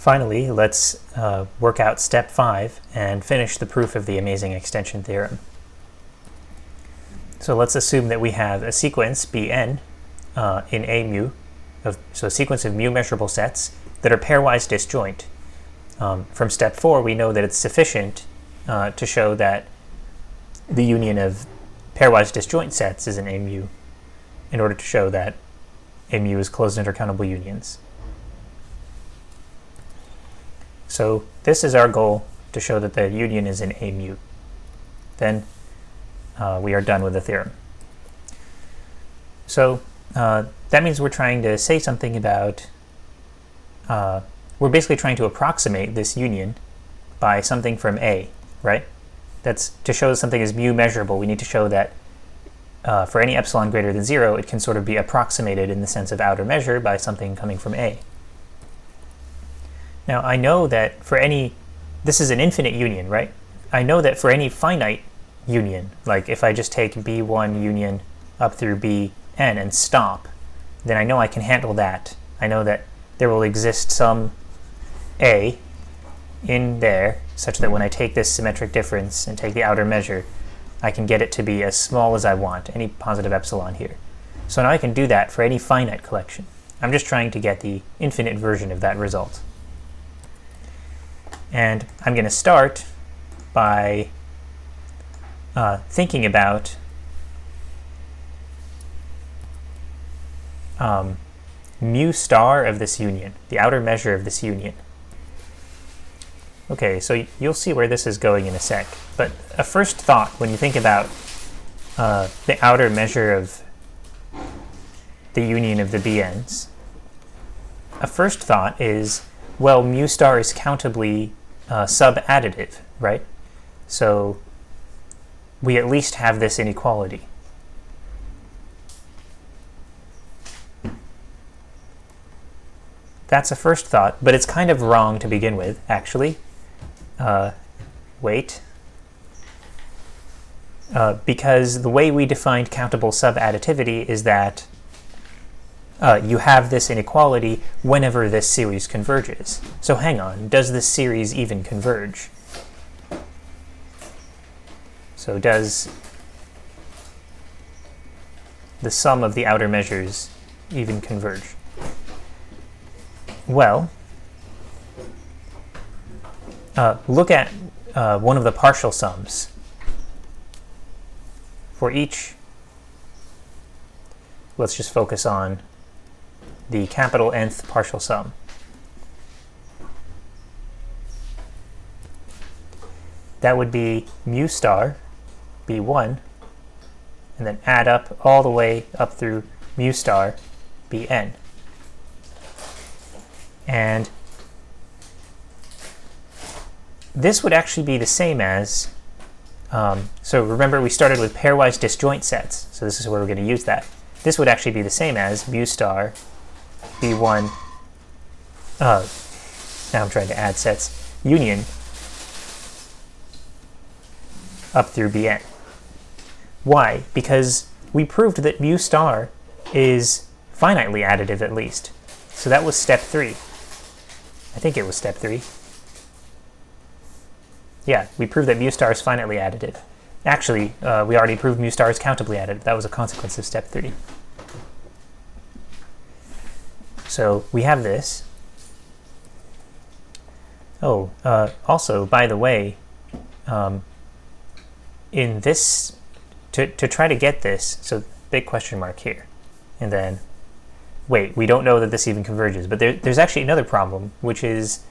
Finally, let's work out step 5 and finish the proof of the amazing extension theorem. So let's assume that we have a sequence Bn in A mu, so a sequence of mu measurable sets that are pairwise disjoint. From step 4, we know that it's sufficient to show that the union of pairwise disjoint sets is an A mu in order to show that A mu is closed intercountable unions. So this is our goal, to show that the union is an A mu. Then we are done with the theorem. So that means we're trying to say something about, we're basically trying to approximate this union by something from A, right? That's to show that something is mu measurable. We need to show that for any epsilon greater than 0, it can sort of be approximated in the sense of outer measure by something coming from A. Now I know that for any, this is an infinite union, right? I know that for any finite union, like if I just take B1 union up through Bn and stop, then I know I can handle that. I know that there will exist some A in there such that when I take this symmetric difference and take the outer measure, I can get it to be as small as I want, any positive epsilon here. So now I can do that for any finite collection. I'm just trying to get the infinite version of that result. And I'm going to start by thinking about mu star of this union, the outer measure of this union. Okay, so you'll see where this is going in a sec. But a first thought when you think about the outer measure of the union of the Bn's, a first thought is, well, mu star is countably sub-additive, right? So we at least have this inequality. That's a first thought, but it's kind of wrong to begin with, actually. Wait. Because the way we defined countable sub-additivity is that you have this inequality whenever this series converges. So hang on, does this series even converge? So does the sum of the outer measures even converge? Well, look at one of the partial sums. For each, let's just focus on the capital Nth partial sum. That would be mu star B1, and then add up all the way up through mu star Bn. And this would actually be the same as, so remember we started with pairwise disjoint sets, so this is where we're going to use that. This would actually be the same as mu star B1, now I'm trying to add sets, union up through Bn. Why? Because we proved that mu star is finitely additive at least. So that was step 3. I think it was step 3. Yeah, we proved that mu star is finitely additive. Actually, we already proved mu star is countably additive. That was a consequence of step 3. So we have this. Oh, also, by the way, in this, to try to get this, so big question mark here, and then, wait, we don't know that this even converges, but there's actually another problem, which is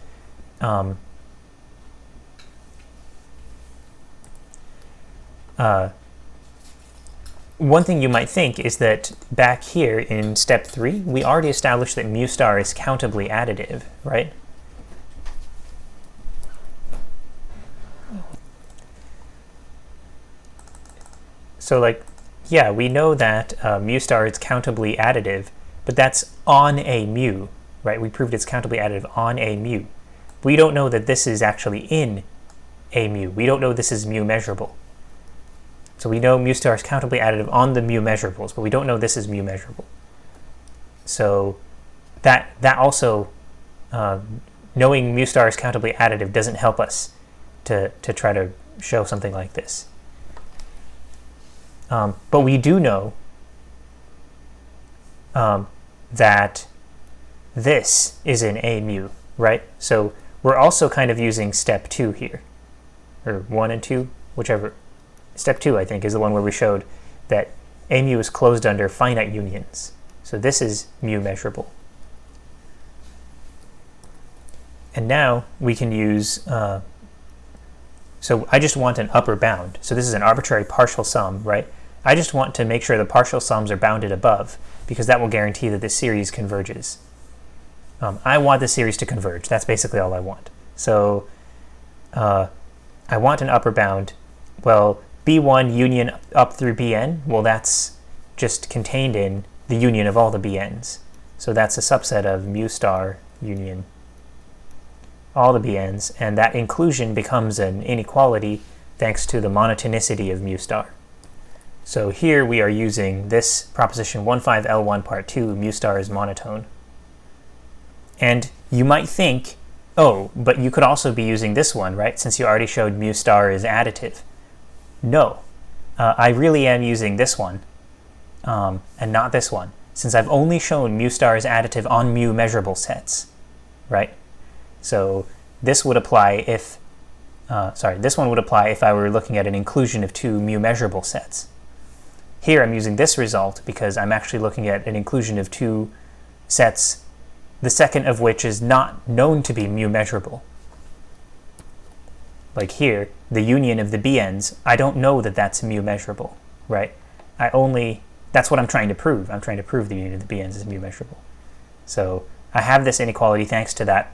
one thing you might think is that back here in step 3, we already established that mu star is countably additive, right? So like, yeah, we know that mu star is countably additive, but that's on a mu, right? We proved it's countably additive on a mu. We don't know that this is actually in a mu. We don't know this is mu measurable. So we know mu star is countably additive on the mu measurables, but we don't know this is mu measurable. So that also knowing mu star is countably additive doesn't help us to try to show something like this. But we do know that this is in A mu, right? So we're also kind of using step 2 here, or 1 and 2, whichever. Step 2, I think, is the one where we showed that A mu is closed under finite unions. So this is mu measurable. And now we can use, so I just want an upper bound. So this is an arbitrary partial sum, right? I just want to make sure the partial sums are bounded above, because that will guarantee that this series converges. I want this series to converge. That's basically all I want. So I want an upper bound. Well, B1 union up through Bn, well, that's just contained in the union of all the Bn's. So that's a subset of mu star union all the Bn's, and that inclusion becomes an inequality thanks to the monotonicity of mu star. So here we are using this proposition 15L1 part 2, mu star is monotone. And you might think, oh, but you could also be using this one, right? Since you already showed mu star is additive. No, I really am using this one and not this one, since I've only shown mu star is additive on mu measurable sets, right? So this would apply if, this one would apply if I were looking at an inclusion of 2 mu measurable sets. Here I'm using this result because I'm actually looking at an inclusion of 2 sets, the second of which is not known to be mu measurable. Like here, the union of the Bn's, I don't know that that's mu measurable, right? That's what I'm trying to prove. I'm trying to prove the union of the Bn's is mu measurable. So I have this inequality thanks to that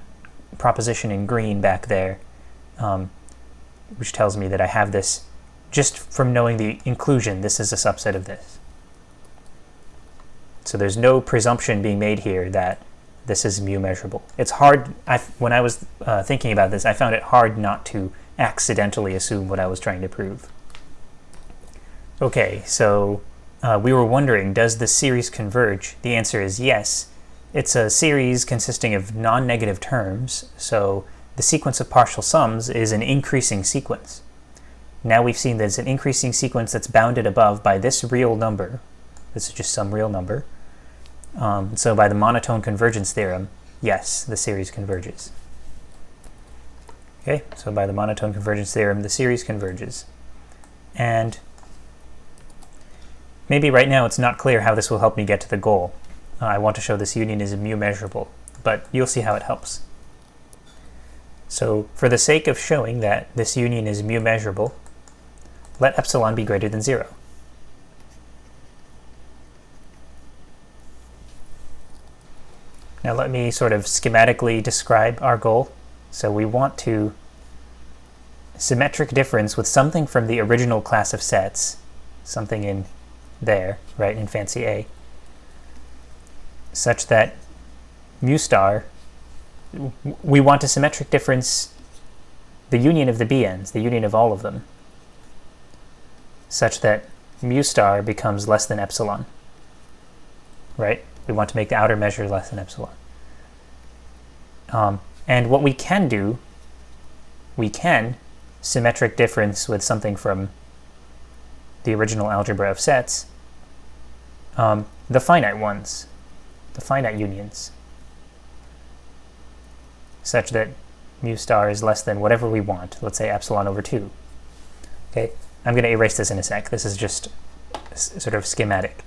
proposition in green back there, which tells me that I have this just from knowing the inclusion. This is a subset of this. So there's no presumption being made here that this is mu measurable. It's hard, when I was thinking about this, I found it hard not to accidentally assume what I was trying to prove. Okay, so we were wondering, does this series converge? The answer is yes. It's a series consisting of non-negative terms, so the sequence of partial sums is an increasing sequence. Now we've seen that it's an increasing sequence that's bounded above by this real number. This is just some real number. So by the monotone convergence theorem, yes, the series converges. Okay, so by the monotone convergence theorem, the series converges. And maybe right now it's not clear how this will help me get to the goal. I want to show this union is mu measurable, but you'll see how it helps. So for the sake of showing that this union is mu measurable, let epsilon be greater than 0. Now let me sort of schematically describe our goal. So we want to symmetric difference with something from the original class of sets, something in there, right, in fancy A, such that mu star, we want a symmetric difference, the union of the Bn's, the union of all of them, such that mu star becomes less than epsilon, right? We want to make the outer measure less than epsilon. And what we can do, we can symmetric difference with something from the original algebra of sets, the finite ones, the finite unions, such that mu star is less than whatever we want, let's say epsilon over 2. Okay, I'm going to erase this in a sec. This is just sort of schematic.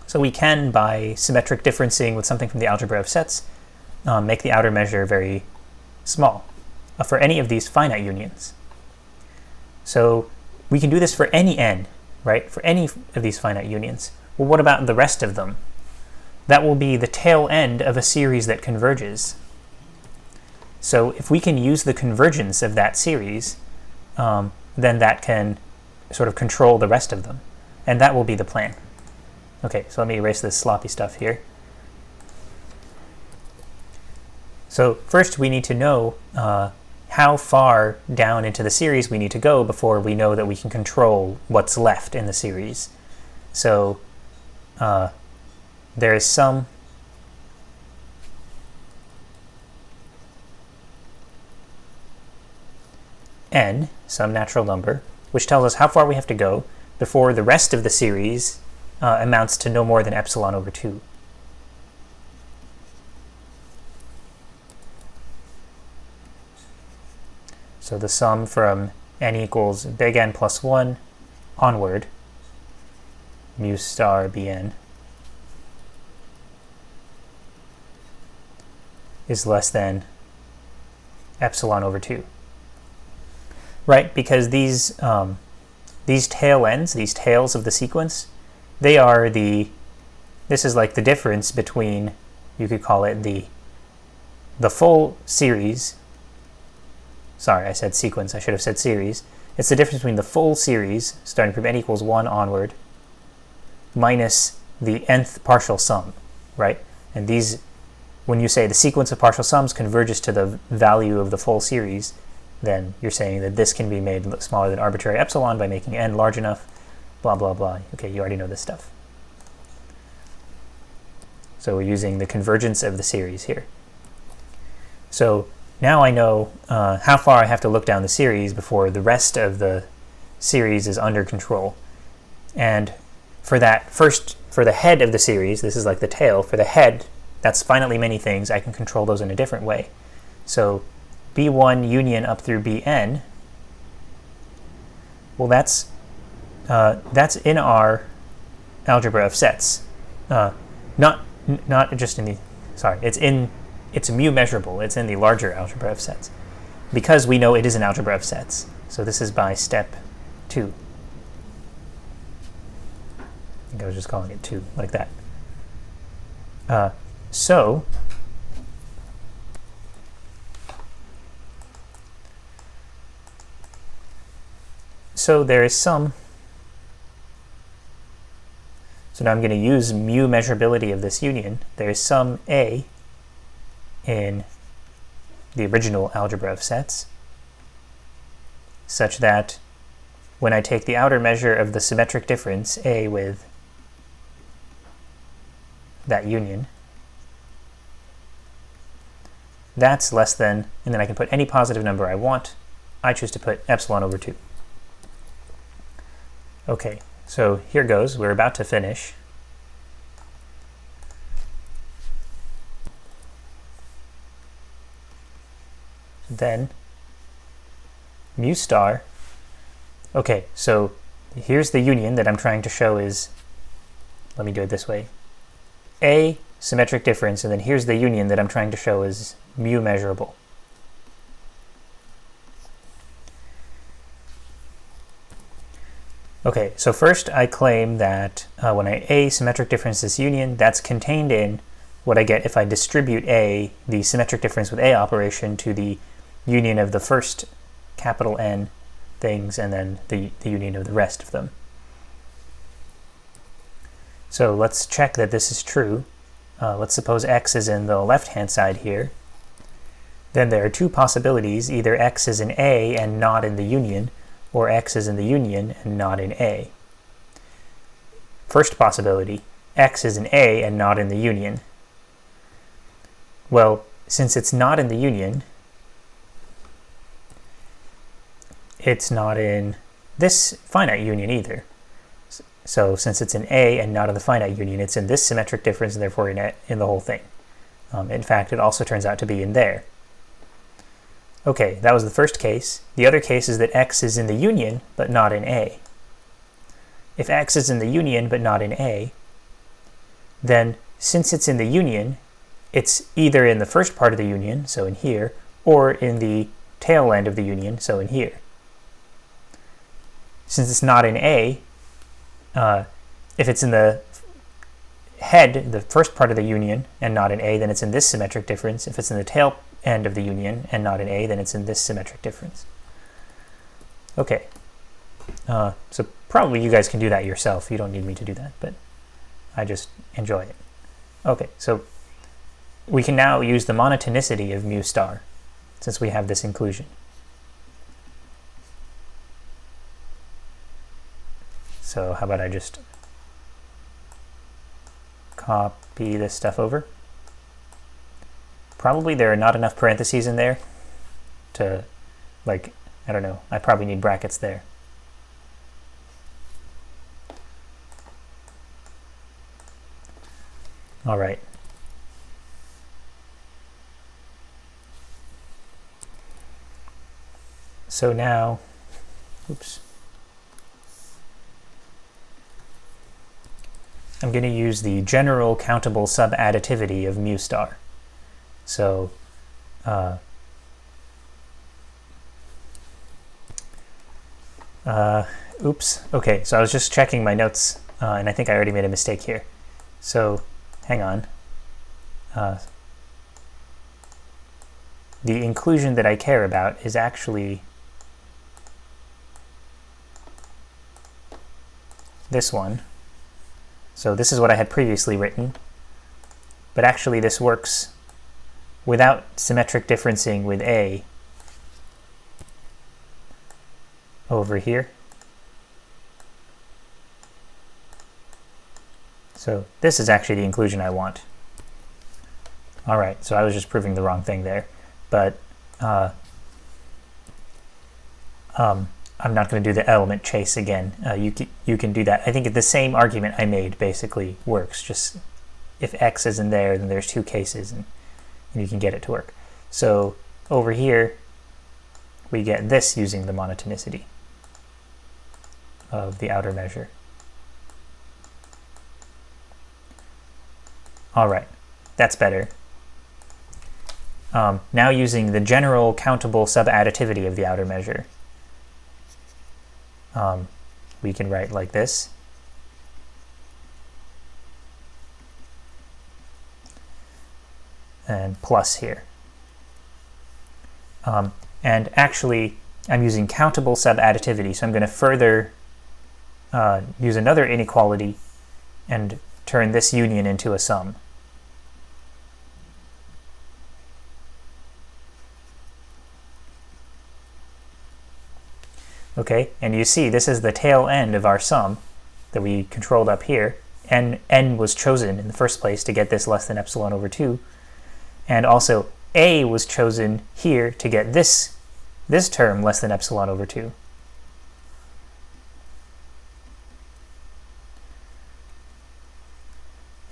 So we can, by symmetric differencing with something from the algebra of sets, make the outer measure very small for any of these finite unions. So we can do this for any n, right? For any of these finite unions. Well, what about the rest of them? That will be the tail end of a series that converges. So if we can use the convergence of that series, then that can sort of control the rest of them. And that will be the plan. Okay, so let me erase this sloppy stuff here. So first we need to know how far down into the series we need to go before we know that we can control what's left in the series. So there is some n, some natural number, which tells us how far we have to go before the rest of the series amounts to no more than epsilon over 2. So the sum from n equals big N plus 1 onward, mu star bn, is less than epsilon over 2. Right, because these tail ends, these tails of the sequence, they are this is like the difference between, you could call it the full series. Sorry, I said sequence, I should have said series. It's the difference between the full series, starting from n equals 1 onward, minus the nth partial sum, right? And these, when you say the sequence of partial sums converges to the value of the full series, then you're saying that this can be made smaller than arbitrary epsilon by making n large enough, blah, blah, blah. Okay, you already know this stuff. So we're using the convergence of the series here. So now I know how far I have to look down the series before the rest of the series is under control. And for that for the head of the series, this is like the tail, for the head, that's finitely many things, I can control those in a different way. So B1 union up through Bn, well, that's in our algebra of sets. Not just in the, sorry, it's mu measurable. It's in the larger algebra of sets, because we know it is an algebra of sets. So this is by step 2. I think I was just calling it 2, like that. So there is some, so now I'm going to use mu measurability of this union. There is some A in the original algebra of sets, such that when I take the outer measure of the symmetric difference, A with that union, that's less than, and then I can put any positive number I want. I choose to put epsilon over 2. Okay, so here goes. We're about to finish. Then mu star. Okay, so here's the union that I'm trying to show is, let me do it this way. A symmetric difference, and then here's the union that I'm trying to show is mu measurable. Okay, so first I claim that when A symmetric difference this union, that's contained in what I get if I distribute A, the symmetric difference with A operation, to the union of the first capital N things and then the union of the rest of them. So let's check that this is true. Let's suppose X is in the left-hand side here. Then there are two possibilities. Either X is in A and not in the union, or X is in the union and not in A. First possibility, X is in A and not in the union. Well, since it's not in the union, it's not in this finite union either. So since it's in A and not in the finite union, it's in this symmetric difference and therefore in the whole thing. In fact, it also turns out to be in there. Okay, that was the first case. The other case is that X is in the union but not in A. If X is in the union but not in A, then since it's in the union, it's either in the first part of the union, so in here, or in the tail end of the union, so in here. Since it's not in A, if it's in the head, the first part of the union, and not in A, then it's in this symmetric difference. If it's in the tail end of the union and not in A, then it's in this symmetric difference. Okay, so probably you guys can do that yourself. You don't need me to do that, but I just enjoy it. Okay, so we can now use the monotonicity of mu star, since we have this inclusion. So how about I just copy this stuff over? Probably there are not enough parentheses in there to, like, I don't know. I probably need brackets there. All right. So now, oops. I'm going to use the general countable subadditivity of mu star. So oops. Okay, so I was just checking my notes, and I think I already made a mistake here. So hang on. The inclusion that I care about is actually this one. So this is what I had previously written, but actually this works without symmetric differencing with A over here. So this is actually the inclusion I want. All right, so I was just proving the wrong thing there, but I'm not going to do the element chase again. You can do that. I think the same argument I made basically works. Just if x isn't there, then there's two cases, and you can get it to work. So over here, we get this using the monotonicity of the outer measure. All right, that's better. Now using the general countable subadditivity of the outer measure, we can write like this. And plus here. And actually, I'm using countable subadditivity, so I'm going to further use another inequality and turn this union into a sum. Okay, and you see this is the tail end of our sum that we controlled up here. N was chosen in the first place to get this less than epsilon over 2. And also A was chosen here to get this term less than epsilon over 2.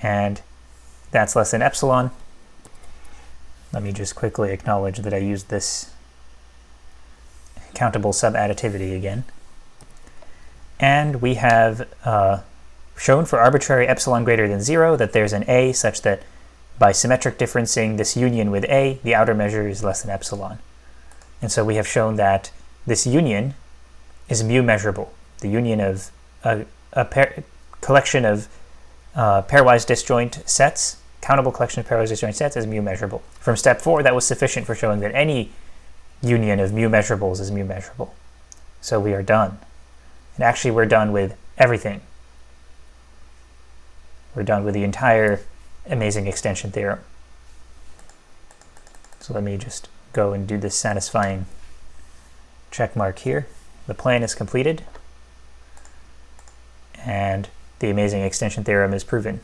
And that's less than epsilon. Let me just quickly acknowledge that I used this countable subadditivity again. And we have shown for arbitrary epsilon greater than 0 that there's an A such that by symmetric differencing this union with A, the outer measure is less than epsilon. And so we have shown that this union is mu measurable. The union of a collection of pairwise disjoint sets, countable collection of pairwise disjoint sets, is mu measurable. From step 4, that was sufficient for showing that any union of mu measurables is mu measurable. So we are done. And actually we're done with everything. We're done with the entire amazing extension theorem. So let me just go and do this satisfying check mark here. The plan is completed, and the amazing extension theorem is proven.